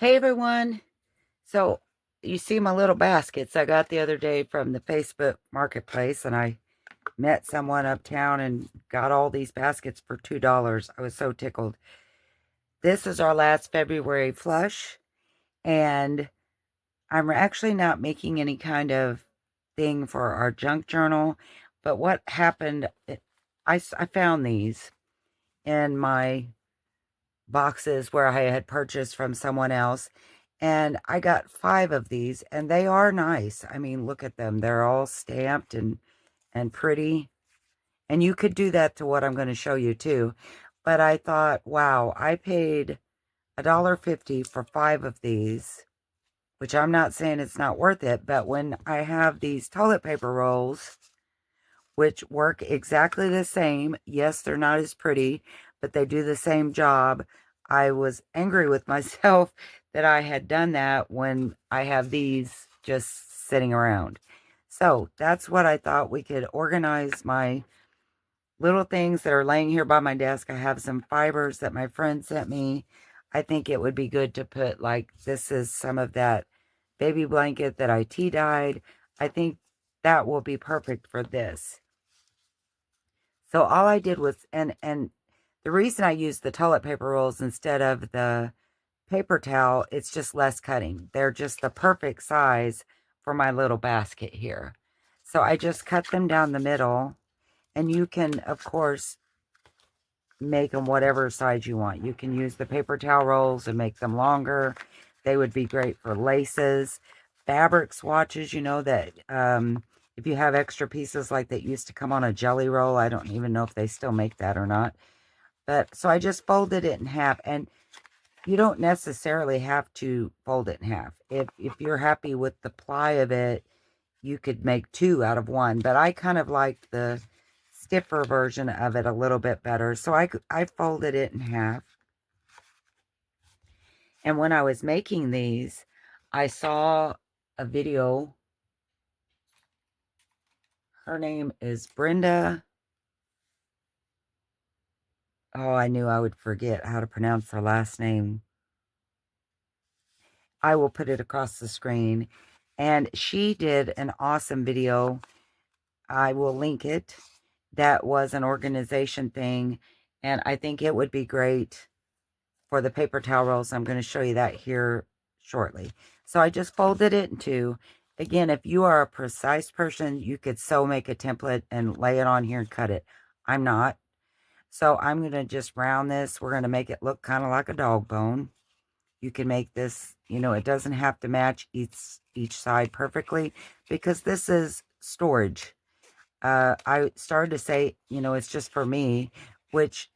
Hey everyone. So you see my little baskets I got the other day from the Facebook marketplace, and I met someone uptown and got all these baskets for $2. I was so tickled. This is our last February flush, and I'm actually not making any kind of thing for our junk journal. But what happened, I found these in my boxes where I had purchased from someone else. And I got 5 of these, and they are nice. I mean, look at them. They're all stamped and pretty. And you could do that to what I'm going to show you too. But I thought, wow, I paid $1.50 for 5 of these, which I'm not saying it's not worth it, but when I have these toilet paper rolls, which work exactly the same, yes, they're not as pretty, but they do the same job. I was angry with myself that I had done that when I have these just sitting around. So that's what I thought. We could organize my little things that are laying here by my desk. I have some fibers that my friend sent me. I think it would be good to put, like, this is some of that baby blanket that I tea dyed. I think that will be perfect for this. So all I did was, and the reason I used the toilet paper rolls instead of the paper towel, it's just less cutting. They're just the perfect size for my little basket here. So I just cut them down the middle, and you can, of course, make them whatever size you want. You can use the paper towel rolls and make them longer. They would be great for laces, fabric swatches, that if you have extra pieces like that used to come on a jelly roll. I don't even know if they still make that or not. But so I just folded it in half, and you don't necessarily have to fold it in half. If you're happy with the ply of it, you could make 2 out of 1, but I kind of like the stiffer version of it a little bit better. So I folded it in half. And when I was making these, I saw a video. Her name is Brenda. Oh, I knew I would forget how to pronounce her last name. I will put it across the screen. And she did an awesome video. I will link it. That was an organization thing. And I think it would be great for the paper towel rolls. I'm going to show you that here shortly. So I just folded it in 2. Again, if you are a precise person, you could so make a template and lay it on here and cut it. I'm not. So I'm going to just round this. We're going to make it look kind of like a dog bone. You can make this, it doesn't have to match each side perfectly, because this is storage. I started to say, it's just for me, which,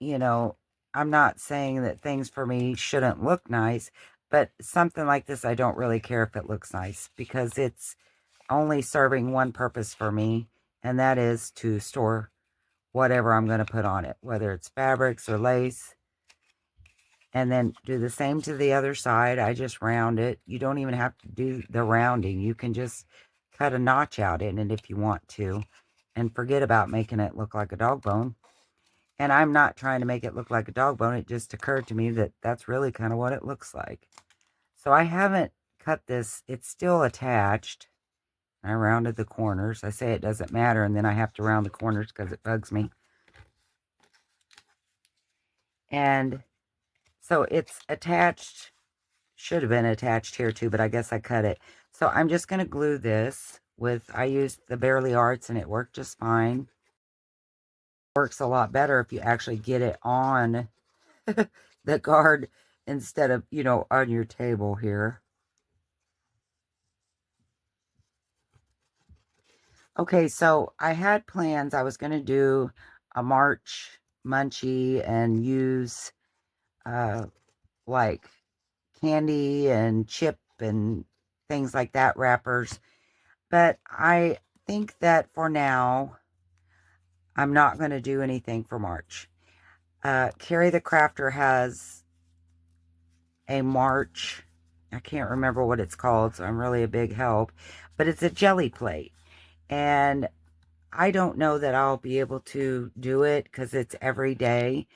I'm not saying that things for me shouldn't look nice, but something like this, I don't really care if it looks nice, because it's only serving one purpose for me, and that is to store whatever I'm going to put on it, whether it's fabrics or lace. And then do the same to the other side. I just round it. You don't even have to do the rounding. You can just cut a notch out in it if you want to, and forget about making it look like a dog bone. And I'm not trying to make it look like a dog bone. It just occurred to me that that's really kind of what it looks like. So I haven't cut this. It's still attached. I rounded the corners. I say it doesn't matter, and then I have to round the corners because it bugs me. And so it's attached. Should have been attached here too, but I guess I cut it. So I'm just going to glue this with, I used the Barely Arts and it worked just fine. Works a lot better if you actually get it on the card instead of, on your table here. Okay, so I had plans. I was going to do a March munchie and use like candy and chip and things like that, wrappers. But I think that for now, I'm not going to do anything for March. Carrie the Crafter has a March, I can't remember what it's called, so I'm really a big help, but it's a jelly plate. And I don't know that I'll be able to do it because it's every day.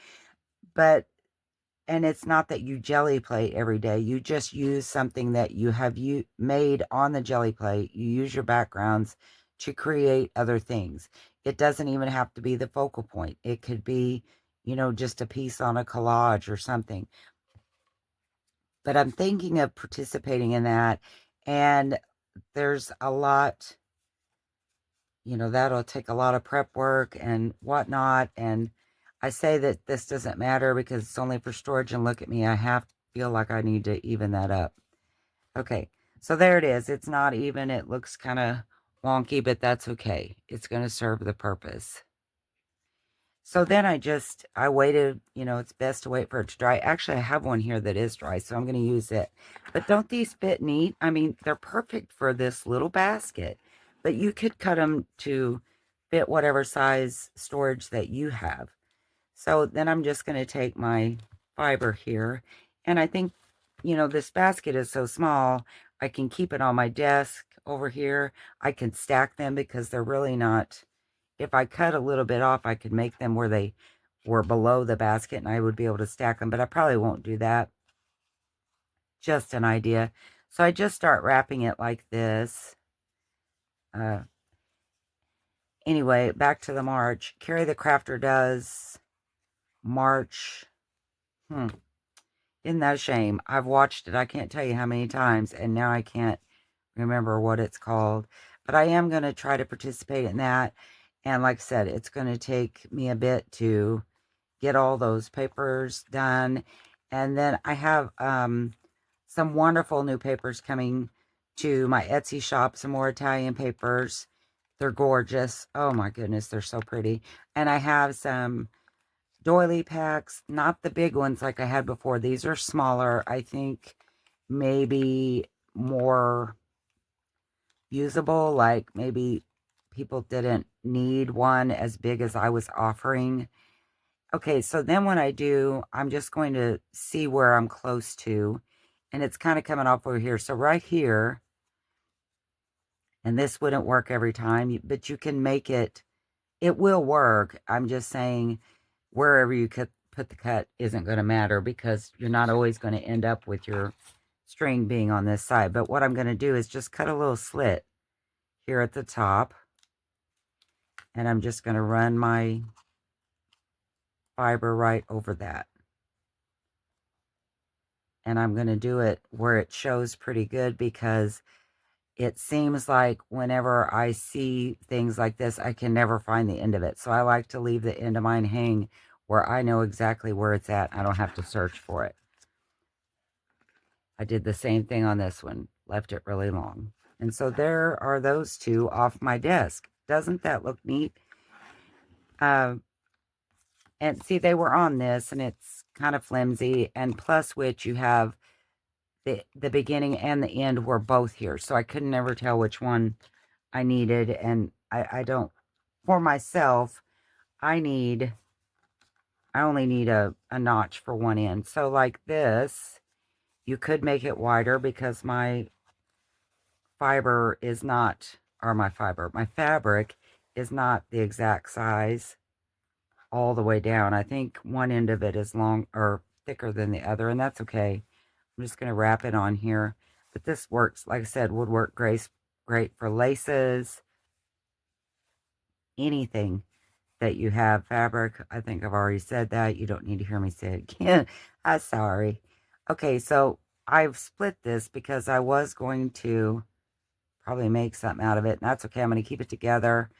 But And it's not that you jelly plate every day. You just use something that you have made on the jelly plate. You use your backgrounds to create other things. It doesn't even have to be the focal point. It could be, you know, just a piece on a collage or something. But I'm thinking of participating in that. And there's a lot, you know, that'll take a lot of prep work and whatnot. And I say that this doesn't matter because it's only for storage, and look at me, feel like I need to even that up. Okay, so there it is. It's not even, it looks kind of wonky, but that's okay. It's going to serve the purpose. So then I waited, you know, it's best to wait for it to dry. Actually, I have one here that is dry, so I'm going to use it. But don't these fit neat? I mean, they're perfect for this little basket, but you could cut them to fit whatever size storage that you have. So then I'm just going to take my fiber here, and I think, you know, this basket is so small, I can keep it on my desk over here. I can stack them because they're really not, if I cut a little bit off, I could make them where they were below the basket and I would be able to stack them, but I probably won't do that. Just an idea. So I just start wrapping it like this. Anyway, back to the March. Carrie the Crafter does March. Isn't that a shame? I've watched it, I can't tell you how many times, and now I can't remember what it's called. But I am going to try to participate in that. And like I said, it's going to take me a bit to get all those papers done. And then I have some wonderful new papers coming to my Etsy shop, some more Italian papers. They're gorgeous. Oh my goodness, they're so pretty. And I have some doily packs, not the big ones like I had before. These are smaller. I think maybe more usable, like maybe people didn't need one as big as I was offering. Okay, so then when I do, I'm just going to see where I'm close to, and it's kind of coming off over here. So right here, and this wouldn't work every time, but you can make it, it will work. I'm just saying wherever you could put the cut isn't going to matter because you're not always going to end up with your string being on this side. But what I'm going to do is just cut a little slit here at the top, and I'm just going to run my fiber right over that. And I'm going to do it where it shows pretty good because it seems like whenever I see things like this, I can never find the end of it. So I like to leave the end of mine hang where I know exactly where it's at. I don't have to search for it. I did the same thing on this one, left it really long. And so there are those two off my desk. Doesn't that look neat? And see, they were on this and it's kind of flimsy, and plus which you have the beginning and the end were both here. So I couldn't never tell which one I needed. And I don't, for myself, I only need a notch for one end. So like this, you could make it wider because my fiber is not, or my fabric is not the exact size all the way down. I think one end of it is long or thicker than the other, and that's okay. I'm just going to wrap it on here. But this works, like I said, would work great for laces, anything that you have fabric. I think I've already said that. You don't need to hear me say it again. I'm sorry. Okay, so I've split this because I was going to probably make something out of it. And that's okay. I'm going to keep it together.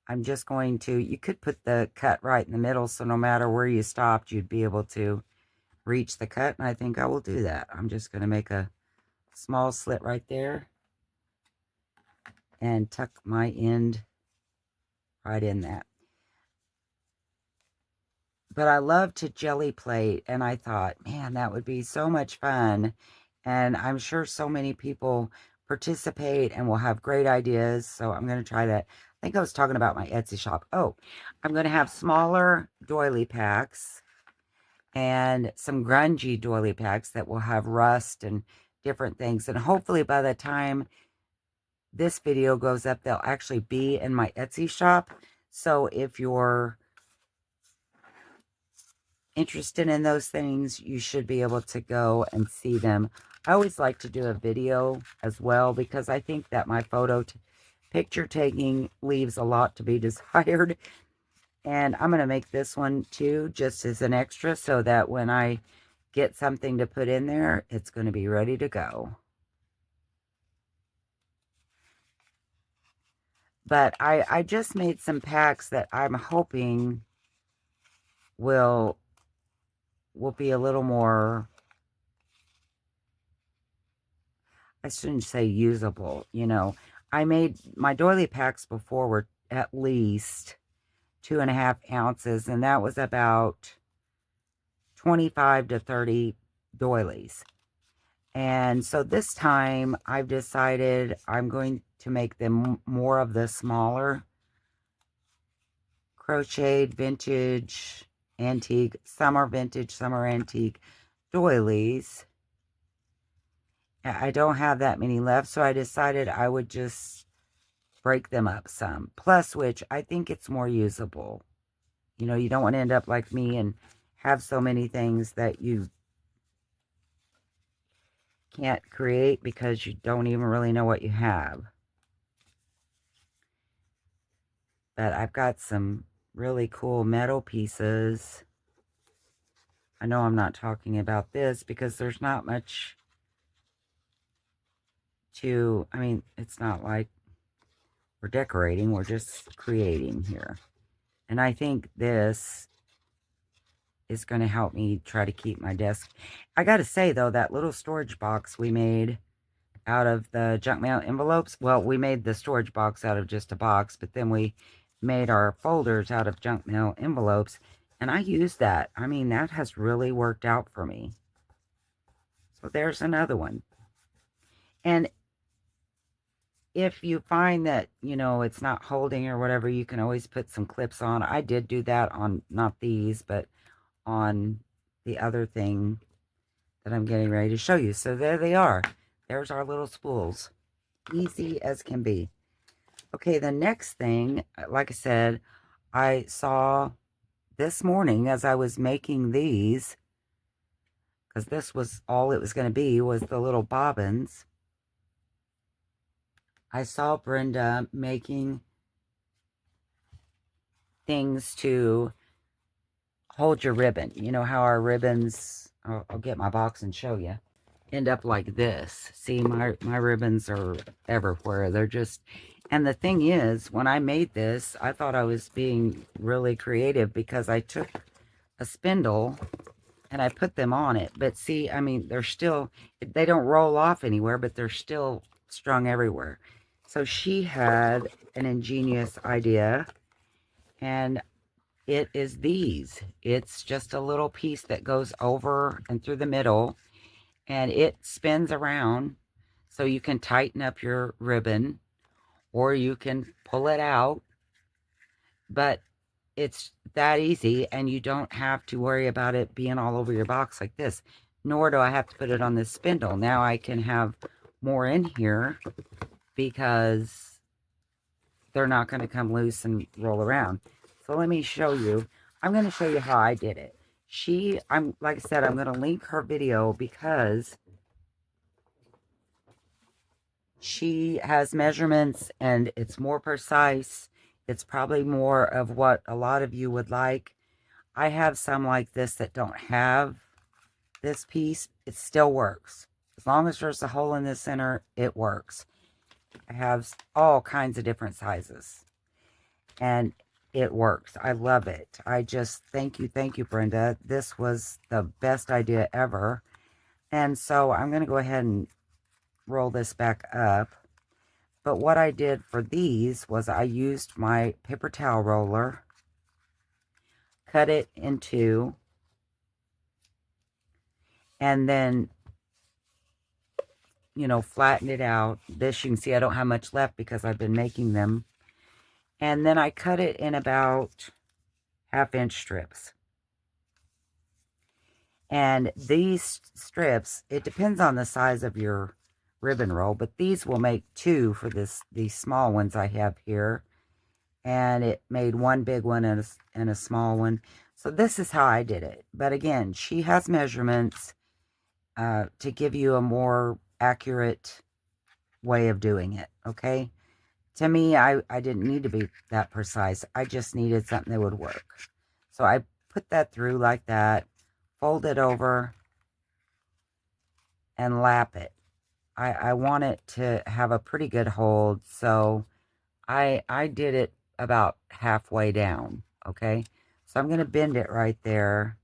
I'm just going to, you could put the cut right in the middle, so no matter where you stopped, you'd be able to reach the cut. And I think I will do that. I'm just going to make a small slit right there and tuck my end right in that. But I love to jelly plate, and I thought, man, that would be so much fun. And I'm sure so many people participate and will have great ideas. So I'm going to try that. I think I was talking about my Etsy shop. Oh, I'm going to have smaller doily packs and some grungy doily packs that will have rust and different things. And hopefully by the time this video goes up, they'll actually be in my Etsy shop. So if you're interested in those things, you should be able to go and see them. I always like to do a video as well because I think that my picture taking leaves a lot to be desired. And I'm going to make this one too, just as an extra, so that when I get something to put in there, it's going to be ready to go. But I just made some packs that I'm hoping will be a little more, I shouldn't say usable, you know. I made my doily packs before were at least 2.5 ounces, and that was about 25 to 30 doilies. And so this time I've decided I'm going to make them more of the smaller crocheted vintage antique. Some are vintage, some are antique doilies. I don't have that many left, so I decided I would just break them up some. Plus, which I think it's more usable. You know, you don't want to end up like me and have so many things that you can't create because you don't even really know what you have. But I've got some really cool metal pieces. I know I'm not talking about this because there's not much to, I mean, it's not like we're decorating, we're just creating here. And I think this is going to help me try to keep my desk. I got to say, though, that little storage box we made out of the junk mail envelopes, well, we made the storage box out of just a box, but then we made our folders out of junk mail envelopes, and I used that. I mean, that has really worked out for me. So there's another one. And if you find that, you know, it's not holding or whatever, you can always put some clips on. I did do that on, not these, but on the other thing that I'm getting ready to show you. So there they are. There's our little spools. Easy as can be. Okay, the next thing, like I said, I saw this morning as I was making these, because this was all it was going to be, was the little bobbins. I saw Brenda making things to hold your ribbon. You know how our ribbons, I'll get my box and show you, end up like this. See, my ribbons are everywhere. They're just, and the thing is, when I made this, I thought I was being really creative because I took a spindle and I put them on it. But see, I mean, they're still, they don't roll off anywhere, but they're still strung everywhere. So she had an ingenious idea, and it is these. It's just a little piece that goes over and through the middle, and it spins around so you can tighten up your ribbon or you can pull it out. But it's that easy, and you don't have to worry about it being all over your box like this. Nor do I have to put it on this spindle. Now I can have more in here because they're not going to come loose and roll around. So let me show you. I'm going to show you how I did it. Like I said, I'm going to link her video because she has measurements and it's more precise. It's probably more of what a lot of you would like. I have some like this that don't have this piece. It still works. As long as there's a hole in the center, it works. I have all kinds of different sizes. And it works. I love it. I just thank you, Brenda. This was the best idea ever. And so I'm going to go ahead and roll this back up. But what I did for these was I used my paper towel roller, cut it in two, and then, you know, flatten it out. This, you can see I don't have much left because I've been making them. And then I cut it in about 1/2-inch strips. And these strips, it depends on the size of your ribbon roll, but these will make 2 for these small ones I have here. And it made 1 big one and a small one. So this is how I did it. But again, she has measurements to give you a more accurate way of doing it, okay? To me, I didn't need to be that precise. I just needed something that would work. So I put that through like that, fold it over, and lap it. I want it to have a pretty good hold, so I did it about halfway down, okay? So I'm going to bend it right there,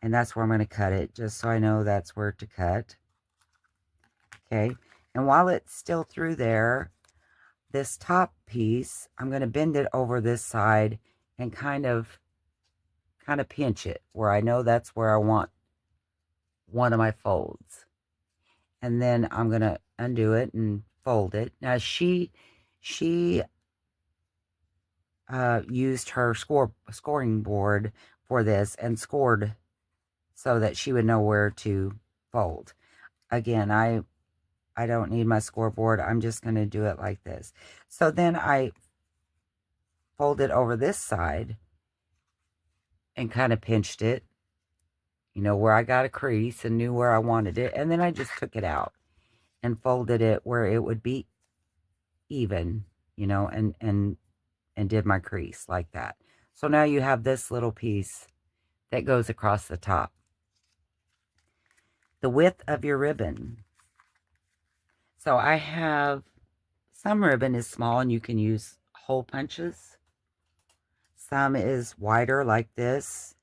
and that's where I'm going to cut it, just so I know that's where to cut, okay? And while it's still through there, this top piece, I'm going to bend it over this side and kind of pinch it where I know that's where I want one of my folds. And then I'm going to undo it and fold it. Now she used her scoring board for this and scored so that she would know where to fold. Again, I don't need my scoreboard. I'm just going to do it like this. So then I fold it over this side and kind of pinched it, you know, where I got a crease and knew where I wanted it. And then I just took it out and folded it where it would be even, you know, and did my crease like that. So now you have this little piece that goes across the top. The width of your ribbon. So I have some ribbon is small and you can use hole punches. Some is wider like this.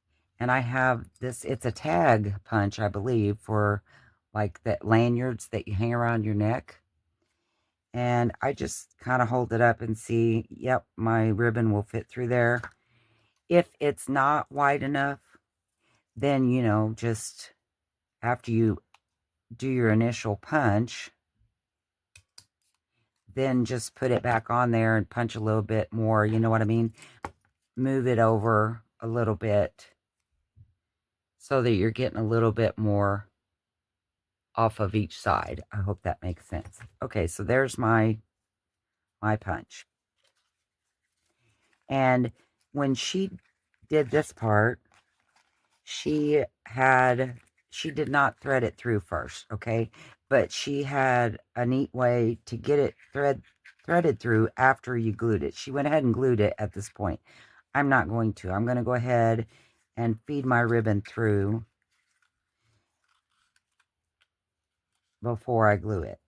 And I have this, it's a tag punch, I believe, for like the lanyards that you hang around your neck. And I just kind of hold it up and see, yep, my ribbon will fit through there. If it's not wide enough, then, you know, just after you do your initial punch, then just put it back on there and punch a little bit more, you know what I mean? Move it over a little bit so that you're getting a little bit more off of each side. I hope that makes sense. Okay, so there's my punch. And when she did this part, she did not thread it through first, okay? But she had a neat way to get it threaded through after you glued it. She went ahead and glued it at this point. I'm not going to. I'm going to go ahead and feed my ribbon through before I glue it.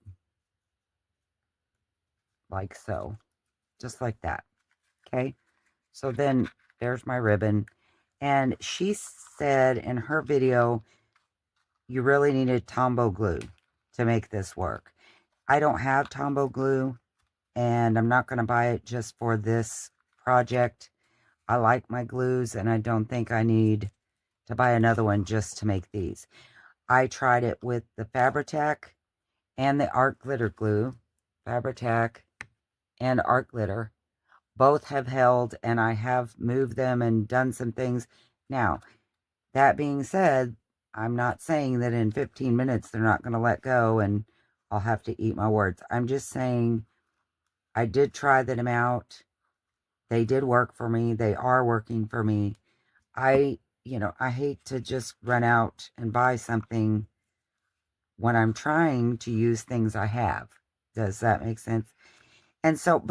Like so. Just like that. Okay? So then there's my ribbon. And she said in her video, you really needed Tombow glue to make this work. I don't have Tombow glue, and I'm not going to buy it just for this project. I like my glues, and I don't think I need to buy another one just to make these. I tried it with the Fabri-Tac and the art glitter glue. Fabri-Tac and art glitter. Both have held, and I have moved them and done some things. Now, that being said, I'm not saying that in 15 minutes they're not going to let go and I'll have to eat my words. I'm just saying I did try them out. They did work for me. They are working for me. I hate to just run out and buy something when I'm trying to use things I have. Does that make sense? And so,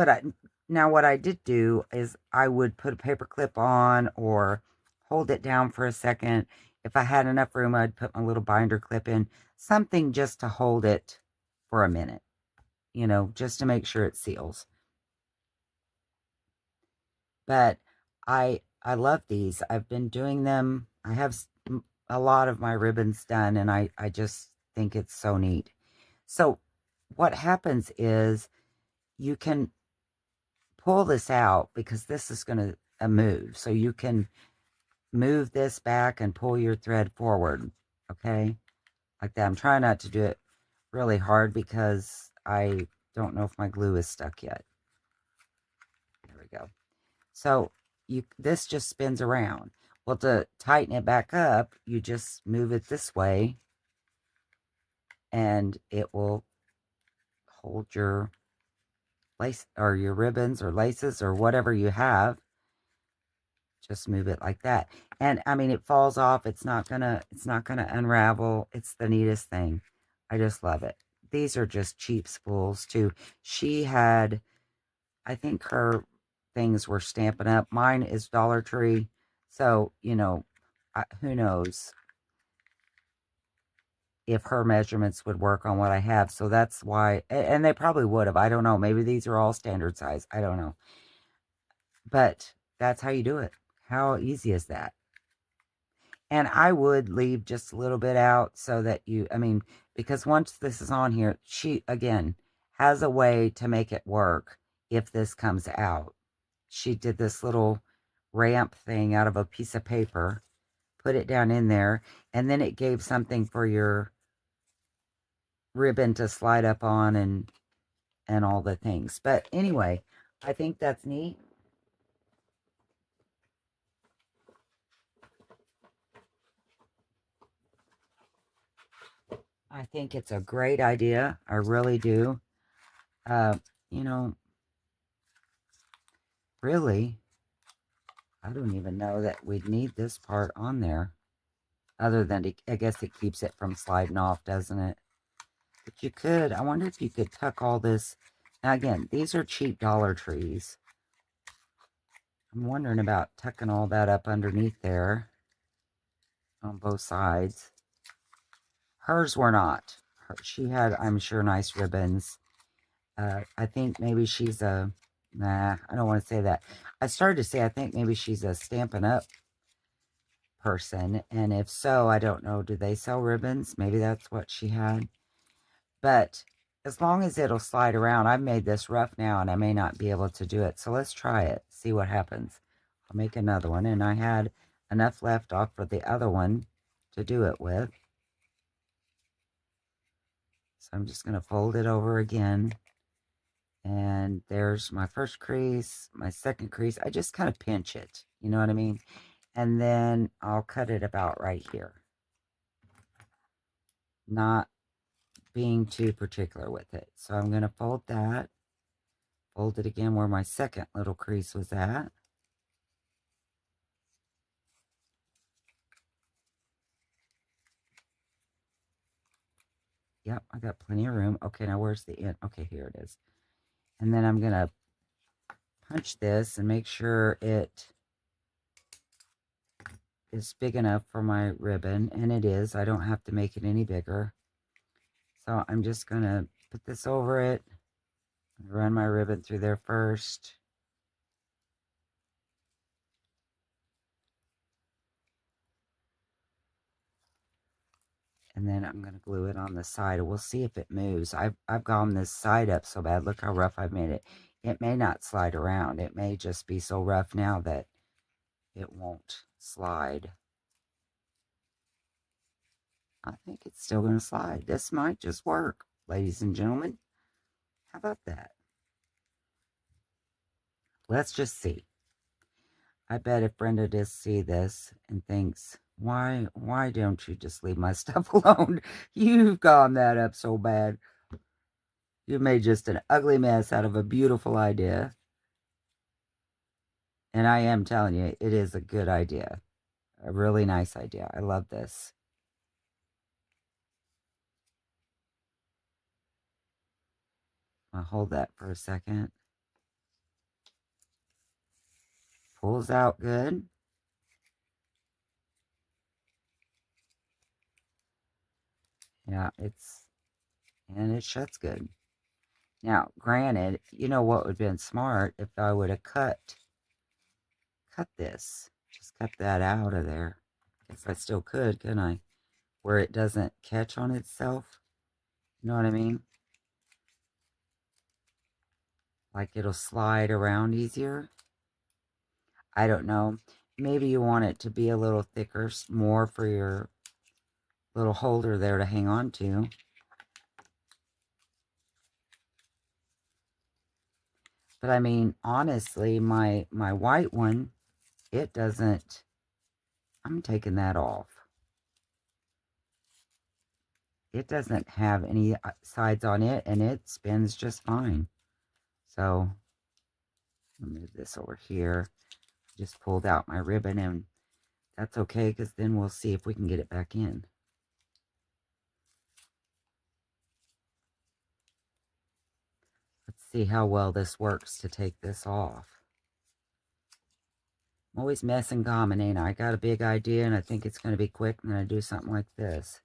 now what I did do is I would put a paper clip on or hold it down for a second. If I had enough room, I'd put my little binder clip in, something just to hold it for a minute, you know, just to make sure it seals. But I love these. I've been doing them. I have a lot of my ribbons done, and I just think it's so neat. So what happens is you can pull this out because this is going to move. So you can move this back and pull your thread forward. Okay. Like that. I'm trying not to do it really hard because I don't know if my glue is stuck yet. There we go. So this just spins around. Well, to tighten it back up, you just move it this way and it will hold your lace or your ribbons or laces or whatever you have just move it like that. And I mean, it falls off. It's not gonna unravel. It's the neatest thing. I just love it. These are just cheap spools too. She had, I think her things were Stampin' Up. Mine is Dollar Tree. So, who knows if her measurements would work on what I have. So that's why, and they probably would have. I don't know. Maybe these are all standard size. I don't know. But that's how you do it. How easy is that? And I would leave just a little bit out so that I mean, because once this is on here, she, again, has a way to make it work if this comes out. She did this little ramp thing out of a piece of paper, put it down in there, and then it gave something for your ribbon to slide up on and all the things. But anyway, I think that's neat. I think it's a great idea. I really do. Uh, you know, really, I don't even know that we'd need this part on there. Other than, I guess it keeps it from sliding off, doesn't it? But you could, I wonder if you could tuck all this. Now again, these are cheap Dollar Trees. I'm wondering about tucking all that up underneath there on both sides. Hers were not. She had, I'm sure, nice ribbons. I think maybe she's a, nah, I don't want to say that. I started to say I think maybe she's a Stampin' Up person. And if so, I don't know. Do they sell ribbons? Maybe that's what she had. But as long as it'll slide around, I've made this rough now and I may not be able to do it. So let's try it, see what happens. I'll make another one. And I had enough left off for the other one to do it with. So I'm just going to fold it over again. And there's my first crease, my second crease. I just kind of pinch it, you know what I mean? And then I'll cut it about right here. Not being too particular with it. So I'm going to fold that. Fold it again where my second little crease was at. Yep, I got plenty of room. Okay, now where's the end? Okay, here it is. And then I'm going to punch this and make sure it is big enough for my ribbon. And it is. I don't have to make it any bigger. So I'm just going to put this over it. Run my ribbon through there first. And then I'm going to glue it on the side. We'll see if it moves. I've gone this side up so bad. Look how rough I've made it. It may not slide around. It may just be so rough now that it won't slide. I think it's still going to slide. This might just work, ladies and gentlemen. How about that? Let's just see. I bet if Brenda does see this and thinks, why don't you just leave my stuff alone? You've gone that up so bad. You made just an ugly mess out of a beautiful idea. And I am telling you, it is a good idea. A really nice idea. I love this. I'll hold that for a second. Pulls out good. Yeah, and it shuts good. Now, granted, you know what would have been smart if I would have cut this. Just cut that out of there. Guess I still could, couldn't I? Where it doesn't catch on itself. You know what I mean? Like it'll slide around easier. I don't know. Maybe you want it to be a little thicker, more for your little holder there to hang on to. But I mean, honestly, my white one, it doesn't, I'm taking that off. It doesn't have any sides on it, and it spins just fine. So, I'll move this over here. Just pulled out my ribbon, and that's okay, because then we'll see if we can get it back in. Let's see how well this works to take this off. I'm always messing common, ain't I? I got a big idea, and I think it's going to be quick. I'm going to do something like this.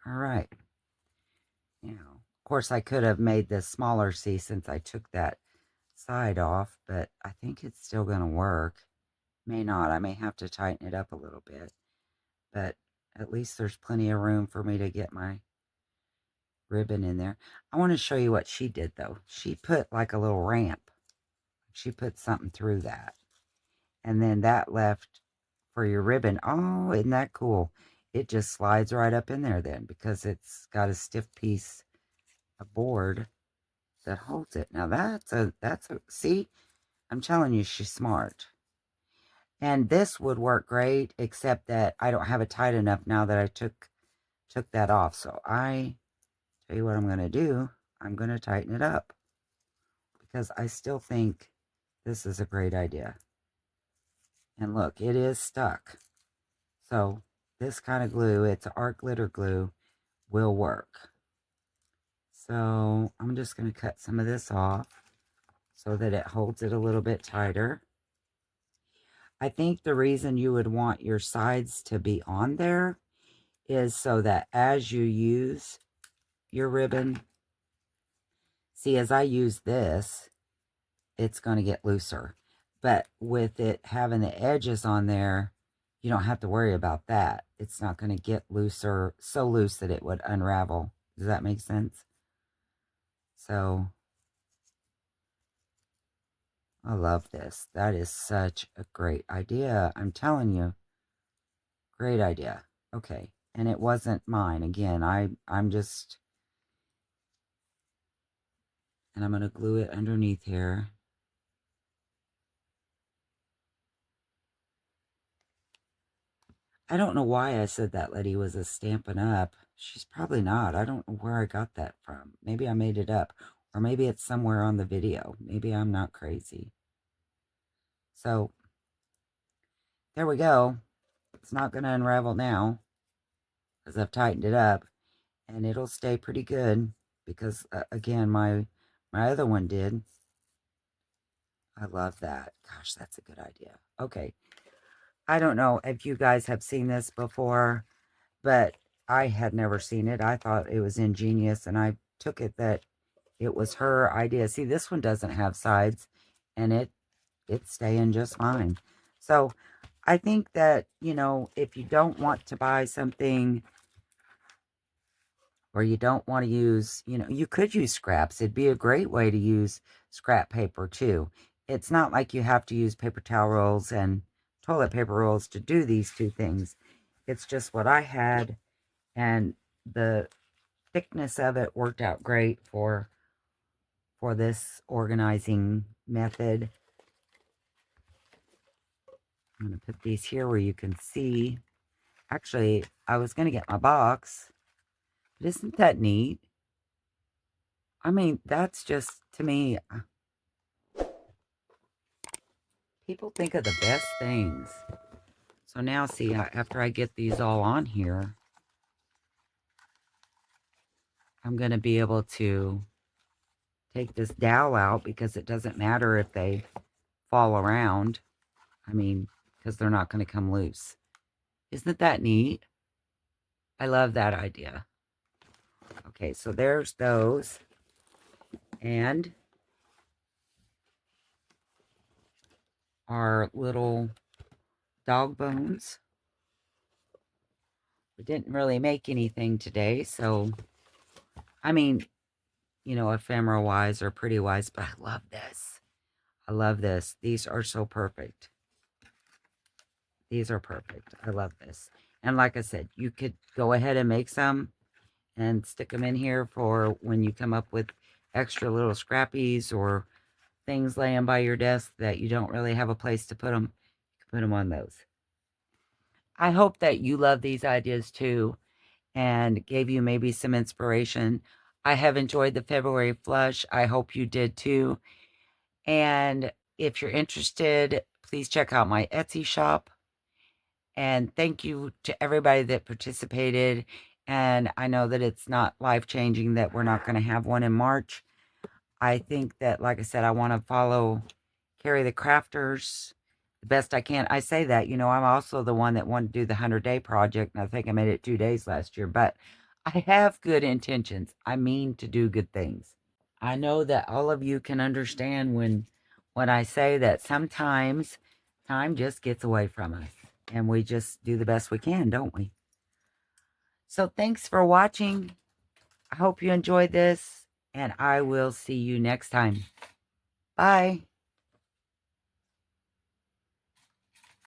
All right. Now, of course, I could have made this smaller, see, since I took that side off, but I think it's still going to work. May not. I may have to tighten it up a little bit, but at least there's plenty of room for me to get my ribbon in there. I want to show you what she did, though. She put like a little ramp. She put something through that, and then that left for your ribbon. Oh, isn't that cool? It just slides right up in there then, because it's got a stiff piece of board that holds it. Now that's a see, I'm telling you, she's smart. And this would work great, except that I don't have it tight enough now that I took that off. So I tell you what I'm going to do. I'm going to tighten it up, because I still think this is a great idea. And look, it is stuck. So this kind of glue, it's art glitter glue, will work. So I'm just going to cut some of this off so that it holds it a little bit tighter. I think the reason you would want your sides to be on there is so that as you use your ribbon, see, as I use this, it's going to get looser. But with it having the edges on there, you don't have to worry about that. It's not going to get looser, so loose that it would unravel. Does that make sense? So I love this. That is such a great idea. I'm telling you, great idea. Okay, and it wasn't mine. Again, I'm just, and I'm going to glue it underneath here. I don't know why I said that lady was a Stampin' Up. She's probably not. I don't know where I got that from. Maybe I made it up. Or maybe it's somewhere on the video. Maybe I'm not crazy. So, there we go. It's not going to unravel now, because I've tightened it up. And it'll stay pretty good, because, again, my other one did. I love that. Gosh, that's a good idea. Okay. I don't know if you guys have seen this before, but I had never seen it. I thought it was ingenious, and I took it that it was her idea. See, this one doesn't have sides, and it's staying just fine. So I think that, you know, if you don't want to buy something, or you don't want to use, you know, you could use scraps. It'd be a great way to use scrap paper too. It's not like you have to use paper towel rolls and toilet paper rolls to do these two things. It's just what I had, and the thickness of it worked out great for this organizing method. I'm going to put these here where you can see. Actually, I was going to get my box, but isn't that neat? I mean, that's just, to me, people think of the best things. So now, see, after I get these all on here, I'm going to be able to take this dowel out, because it doesn't matter if they fall around. I mean, because they're not going to come loose. Isn't that neat? I love that idea. Okay, so there's those. And our little dog bones. We didn't really make anything today, so, I mean, you know, ephemera wise or pretty wise, but I love this. I love this. These are so perfect. These are perfect. I love this. And like I said, you could go ahead and make some and stick them in here for when you come up with extra little scrappies or things laying by your desk that you don't really have a place to put them, you can put them on those. I hope that you love these ideas too and gave you maybe some inspiration. I have enjoyed the February flush. I hope you did too. And if you're interested, please check out my Etsy shop. And thank you to everybody that participated. And I know that it's not life-changing that we're not going to have one in March. I think that, like I said, I want to follow Carrie the Crafters the best I can. I say that, you know, I'm also the one that wanted to do the 100-day project, and I think I made it 2 days last year. But I have good intentions. I mean to do good things. I know that all of you can understand when I say that sometimes time just gets away from us and we just do the best we can, don't we? So thanks for watching. I hope you enjoyed this, and I will see you next time. Bye.